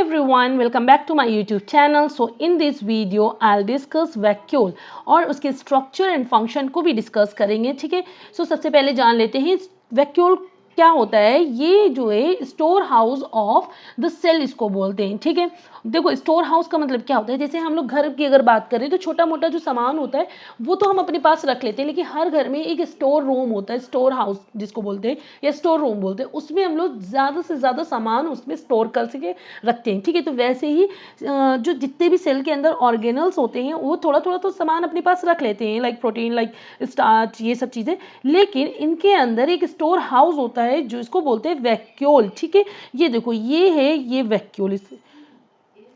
everyone, welcome back to my YouTube channel. So in this video I'll discuss vacuole और उसके structure and function को भी discuss करेंगे. ठीक है. सो सबसे पहले जान लेते हैं vacuole क्या होता है. ये जो है storehouse of the cell इसको बोलते हैं. ठीक है. देखो स्टोर हाउस का मतलब क्या होता है. जैसे हम लोग घर की अगर बात करें तो छोटा मोटा जो सामान होता है वो तो हम अपने पास रख लेते हैं, लेकिन हर घर में एक स्टोर रूम होता है, स्टोर हाउस जिसको बोलते हैं या स्टोर रूम बोलते हैं. उसमें हम लोग ज़्यादा से ज़्यादा सामान उसमें स्टोर कर सके रखते हैं. ठीक है. तो वैसे ही जो जितने भी सेल के अंदर ऑर्गेनल्स होते हैं वो थोड़ा थोड़ा तो सामान अपने पास रख लेते हैं, लाइक प्रोटीन, लाइक स्टार्च, ये सब चीज़ें. लेकिन इनके अंदर एक स्टोर हाउस होता है जो इसको बोलते हैं वैक्यूल. ठीक है. ये देखो ये है, ये वैक्यूल,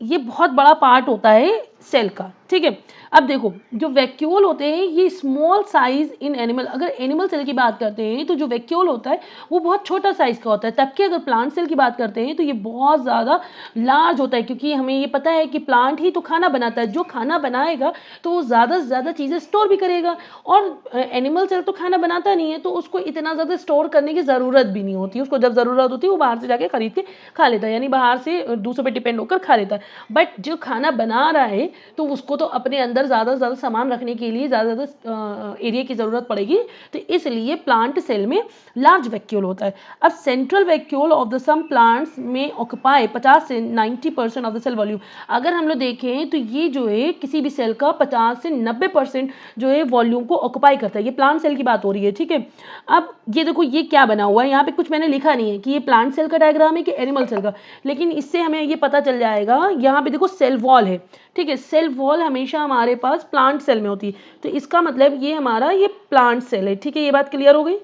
ये बहुत बड़ा पार्ट होता है सेल का. ठीक है. अब देखो जो वैक्यूल होते हैं ये स्मॉल साइज इन एनिमल. अगर एनिमल सेल की बात करते हैं तो जो वैक्यूल होता है वो बहुत छोटा साइज का होता है. तब कि अगर प्लांट सेल की बात करते हैं तो ये बहुत ज़्यादा लार्ज होता है, क्योंकि हमें ये पता है कि प्लांट ही तो खाना बनाता है. जो खाना बनाएगा तो वो ज़्यादा से ज़्यादा चीज़ें स्टोर भी करेगा, और एनिमल सेल तो खाना बनाता नहीं है तो उसको इतना ज़्यादा स्टोर करने की ज़रूरत भी नहीं होती. उसको जब ज़रूरत होती है वो बाहर से जाके खरीद के खा लेता है, यानी बाहर से दूसरों पर डिपेंड होकर खा लेता है. बट जो खाना बना रहा है तो उसको तो अपने अंदर ज़्यादा से ज़्यादा सामान रखने के लिए ज़्यादा ज़्यादा एरिया की ज़रूरत पड़ेगी. तो इसलिए प्लांट सेल में लार्ज वैक्यूल होता है. अब central vacuole of the some plants में ऑक्यूपाई 50 से 90% ऑफ द सेल वॉल्यूम. अगर हम लोग देखें तो ये जो है किसी भी सेल का 50 से 90% जो है वॉल्यूम को ऑक्यूपाई करता है. ये प्लांट सेल की बात हो रही है. ठीक है. अब ये देखो ये क्या बना हुआ है, यहाँ पे कुछ मैंने लिखा नहीं है कि ये प्लांट सेल का डायग्राम है कि एनिमल सेल का, लेकिन इससे हमें ये पता चल जाएगा. यहाँ पे देखो सेल वॉल है. ठीक है. सेल वॉल हमेशा हमारे पास प्लांट सेल में होती है, तो इसका मतलब ये हमारा ये प्लांट सेल है. ठीक है. ये बात क्लियर हो गई.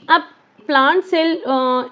अब plant cell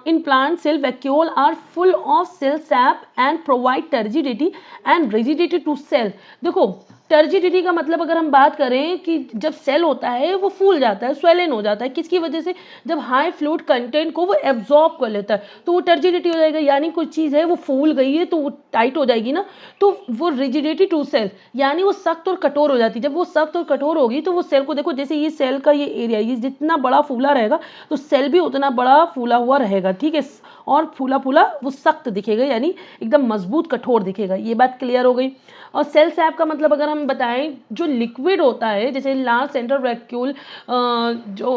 in plant cell vacuole are full of cell sap and provide turgidity and rigidity to cell. देखो टर्जिडिटी का मतलब अगर हम बात करें कि जब सेल होता है वो फूल जाता है, स्वेलन हो जाता है. किसकी वजह से? जब हाई फ्लूइड कंटेंट को वो एब्जॉर्ब कर लेता है तो वो टर्जिडिटी हो जाएगा. यानी कोई चीज़ है वो फूल गई है तो वो टाइट हो जाएगी ना, तो वो रिजिडिटी टू सेल, यानी वो सख्त और कठोर हो जाती है. जब वो सख्त और कठोर होगी तो वो सेल को देखो, जैसे ये सेल का ये एरिया, ये जितना बड़ा फूला रहेगा तो सेल भी उतना बड़ा फूला हुआ रहेगा. ठीक है. और फूला फूला वो सख्त दिखेगा, यानी एकदम मजबूत कठोर दिखेगा. ये बात क्लियर हो गई. और सेल सैप का मतलब अगर हम बताएं, जो लिक्विड होता है, जैसे लार्ज सेंट्रल वैक्यूल, जो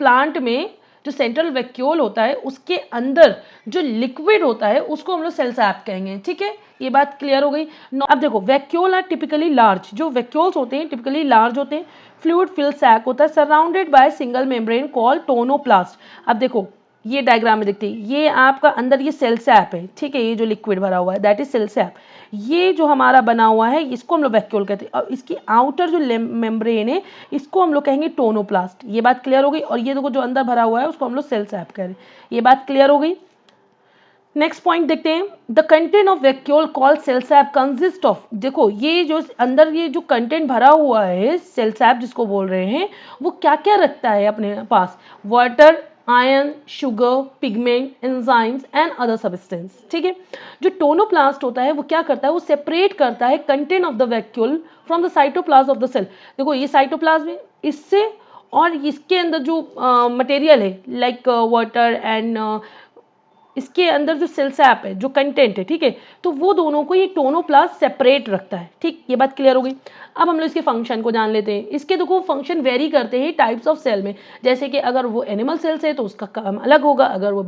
प्लांट में जो सेंट्रल वैक्यूल होता है उसके अंदर जो लिक्विड होता है उसको हम लोग सेल सैप कहेंगे. ठीक है. ये बात क्लियर हो गई. अब देखो वैक्यूल आर टिपिकली लार्ज. जो वैक्यूल्स होते हैं टिपिकली लार्ज होते हैं. फ्लूइड फिल सैक होता है surrounded by single membrane called tonoplast. अब देखो ये डायग्राम में देखते हैं, ये आपका अंदर ये सेल सैप है. ठीक है. ये जो लिक्विड भरा हुआ है दैट इज सेल सैप. ये जो हमारा बना हुआ है इसको हम लोग वैक्यूल कहते हैं, और इसकी आउटर जो मेम्ब्रेन है इसको हम लोग कहेंगे टोनोप्लास्ट. ये बात क्लियर हो गई. और ये देखो जो अंदर भरा हुआ है उसको हम लोग सेल सैप कह रहे हैं. ये बात क्लियर हो गई. नेक्स्ट पॉइंट देखते हैं. The content of vacuole called cell sap consist of. देखो ये जो अंदर ये जो कंटेंट भरा हुआ है सेल सैप जिसको बोल रहे हैं वो क्या क्या रखता है अपने पास? Water, iron, sugar, pigment, enzymes and other substance. ठीक है. जो टोनोप्लास्ट होता है वो क्या करता है? वो सेपरेट करता है content of the vacuole from the cytoplasm of the cell. देखो ये साइटोप्लाज्म है, इससे और इसके अंदर जो मटेरियल है लाइक वाटर एंड इसके अंदर जो सेल सैप है, जो कंटेंट है, ठीक है, तो वो दोनों को ये टोनोप्लास्ट सेपरेट रखता है. ठीक. ये बात क्लियर हो गई. अब हम लोग इसके फंक्शन को जान लेते हैं. इसके देखो फंक्शन वेरी करते हैं टाइप्स ऑफ सेल में. जैसे कि अगर वो एनिमल सेल्स है तो उसका काम अलग होगा, अगर वो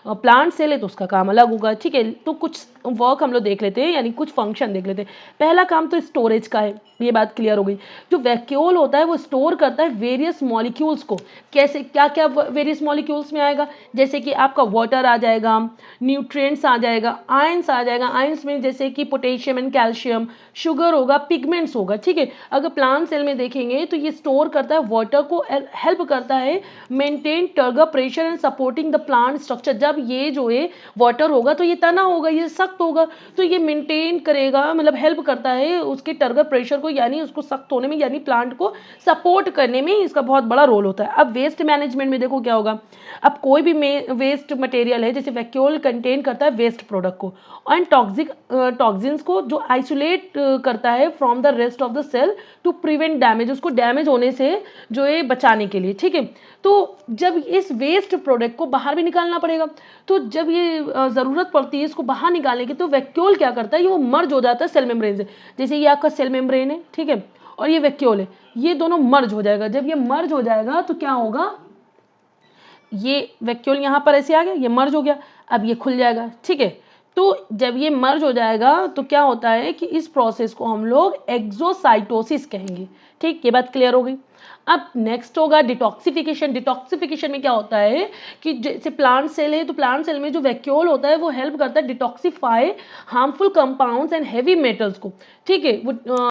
प्लांट सेल है तो उसका काम अलग होगा. ठीक है. तो कुछ वर्क हम लोग देख लेते हैं, यानी कुछ फंक्शन देख लेते हैं. पहला काम तो स्टोरेज का है. ये बात क्लियर हो गई. जो वैक्यूल होता है वो स्टोर करता है वेरियस मॉलिक्यूल्स को. कैसे? क्या क्या वेरियस मॉलिक्यूल्स में आएगा? जैसे कि आपका वाटर आ जाएगा, न्यूट्रिएंट्स आ जाएगा, आयंस आ जाएगा. आयंस में जैसे कि पोटेशियम एंड कैल्शियम, शुगर होगा, पिगमेंट्स होगा. ठीक है. अगर प्लांट सेल में देखेंगे तो ये स्टोर करता है वाटर को, हेल्प करता है maintain turgor pressure and supporting the plant structure. जब ये जो है वाटर होगा तो ये तना होगा, ये सख्त होगा, तो ये मेंटेन करेगा, मतलब हेल्प करता है उसके टर्गर प्रेशर को, यानी उसको सख्त होने में, यानी प्लांट को सपोर्ट करने में इसका बहुत बड़ा रोल होता है. अब वेस्ट मैनेजमेंट में देखो क्या होगा. अब कोई भी वेस्ट मटेरियल है, जैसे वैक्यूल कंटेन करता है वेस्ट प्रोडक्ट को एंड टॉक्सिन्स को, जो आइसोलेट करता है from the rest of the cell to prevent damage, उसको डैमेज होने से जो है बचाने के लिए, ठीक है। तो जब इस वेस्ट प्रोडक्ट को बाहर भी निकालना पड़ेगा, तो जब ये ज़रूरत पड़ती है इसको बाहर निकालने की, तो वैक्यूल क्या करता है, ये वो मर्ज हो जाता है सेल मेम्ब्रेन से। जैसे ये आपका सेल मेम्ब्रेन है, ठीक है, और ये वैक्यूल है, ये दोनों मर्ज हो जाएगा। जब ये मर्ज हो जाएगा तो क्या होगा, ये वैक्यूल यहाँ पर ऐसे आ गया, ये मर्ज हो गया, अब ये खुल जाएगा, ठीक है। तो जब ये मर्ज हो जाएगा तो क्या होता है कि इस प्रोसेस को हम लोग एक्सोसाइटोसिस कहेंगे, ठीक, ये बात क्लियर हो गई। अब नेक्स्ट होगा डिटॉक्सिफिकेशन। डिटॉक्सिफिकेशन में क्या होता है कि जैसे प्लांट सेल है, तो प्लांट सेल में जो वैक्यूल होता है वो हेल्प करता है detoxify harmful compounds and heavy metals को, ठीक है, वो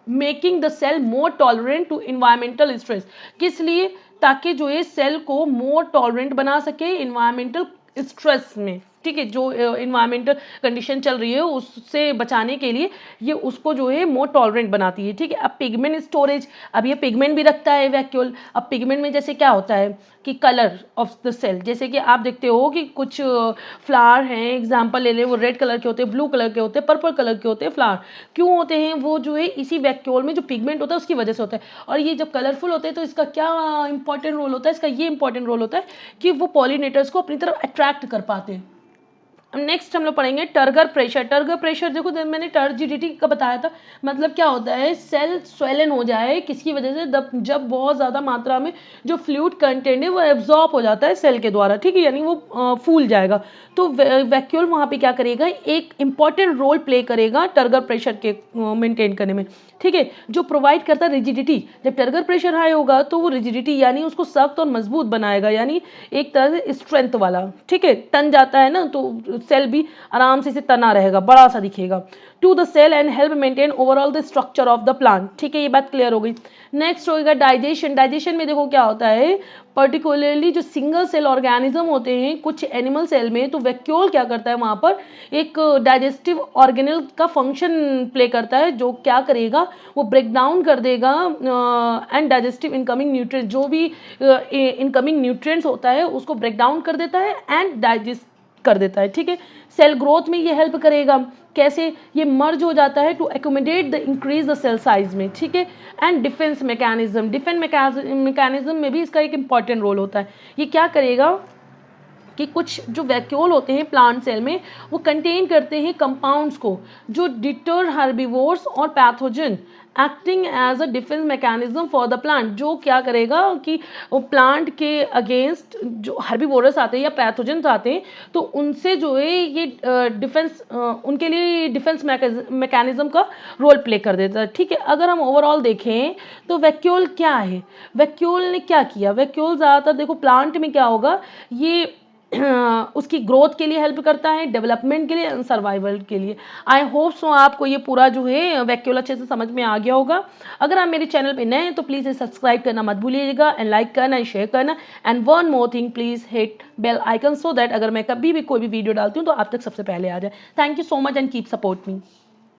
making the cell more tolerant to environmental stress. किस लिए, ताकि जो ये सेल को मोर टॉलरेंट बना सके इन्वायरमेंटल स्ट्रेस में, ठीक है, जो इन्वायरमेंटल कंडीशन चल रही है उससे बचाने के लिए ये उसको जो है मोर टॉलरेंट बनाती है, ठीक है। अब पिगमेंट स्टोरेज, अब ये पिगमेंट भी रखता है वैक्यूल। अब पिगमेंट में जैसे क्या होता है कि कलर ऑफ द सेल, जैसे कि आप देखते हो कि कुछ फ्लावर हैं, एग्जाम्पल ले ले, वो रेड कलर के होते हैं, ब्लू कलर के होते हैं, पर्पल कलर के होते हैं फ्लावर। क्यों होते हैं, वो जो है इसी वैक्यूल में जो पिगमेंट होता है उसकी वजह से होता है। और ये जब कलरफुल होते हैं तो इसका क्या इंपॉर्टेंट रोल होता है, इसका ये इंपॉर्टेंट रोल होता है कि वो पॉलिनेटर्स को अपनी तरफ अट्रैक्ट कर पाते हैं। नेक्स्ट हम लोग पढ़ेंगे टर्गर प्रेशर। टर्गर प्रेशर देखो, मैंने टर्जिडिटी का बताया था, मतलब क्या होता है, सेल स्वेलन हो जाए किसकी वजह से, जब बहुत ज़्यादा मात्रा में जो फ्लूइड कंटेंट है वो एब्जॉर्ब हो जाता है सेल के द्वारा, ठीक है, यानी वो फूल जाएगा। तो वैक्यूल वहाँ पे क्या करेगा, एक इंपॉर्टेंट रोल प्ले करेगा टर्गर प्रेशर के मेंटेन करने में, ठीक है, जो प्रोवाइड करता है रिजिडिटी। जब टर्गर प्रेशर हाई होगा तो वो रिजिडिटी यानी उसको सख्त और मजबूत बनाएगा, यानी एक तरह से स्ट्रेंथ वाला, ठीक है, तन जाता है ना तो सेल भी आराम से तना रहेगा, बड़ा सा दिखेगा to the cell and help maintain overall the structure of the plant, ठीक है, ये बात क्लियर हो गई। नेक्स्ट होगा डाइजेशन। डाइजेशन में देखो क्या होता है, पर्टिकुलरली जो सिंगल सेल ऑर्गेनिज्म होते हैं कुछ एनिमल सेल में, तो वैक्यूल क्या करता है वहां पर एक डाइजेस्टिव ऑर्गेनल का फंक्शन प्ले करता है, जो क्या करेगा, वो ब्रेक डाउन कर देगा एंड डाइजेस्टिव इनकमिंग न्यूट्रिएंट्स, जो भी इनकमिंग न्यूट्रिएंट्स होता है उसको ब्रेक डाउन कर देता है एंड डाइजेस्ट कर देता है, ठीक है। सेल ग्रोथ में ये हेल्प करेगा, कैसे, ये मर्ज हो जाता है to accommodate the increase the cell size में, ठीक है। एंड डिफेंस मैकेनिज्म, मैकेनिज्म में भी इसका एक इंपॉर्टेंट रोल होता है। ये क्या करेगा कि कुछ जो वैक्यूल होते हैं प्लांट सेल में वो कंटेन करते हैं कंपाउंड्स को जो डिटर हर्बीवोर्स और pathogen, acting as a defence mechanism for the plant, जो क्या करेगा कि वो प्लांट के अगेंस्ट जो हर्बीवोरस आते हैं या पैथोजन्स आते हैं तो उनसे जो है ये डिफेंस, उनके लिए डिफेंस मैकेनिज्म का रोल प्ले कर देता है, ठीक है। अगर हम ओवरऑल देखें तो वैक्यूल क्या है, वैक्यूल ने क्या किया, वैक्यूल ज़्यादातर देखो प्लांट में क्या होगा, ये उसकी ग्रोथ के लिए हेल्प करता है, डेवलपमेंट के लिए, सर्वाइवल के लिए। आई होप सो आपको ये पूरा जो है वैक्यूल अच्छे से समझ में आ गया होगा। अगर आप मेरे चैनल पे नए हैं तो प्लीज़ सब्सक्राइब करना मत भूलिएगा एंड लाइक करना एंड शेयर करना and one more thing, please hit bell icon so that अगर मैं कभी भी कोई भी वीडियो डालती हूँ तो आप तक सबसे पहले आ जाए। Thank you so much and keep support me.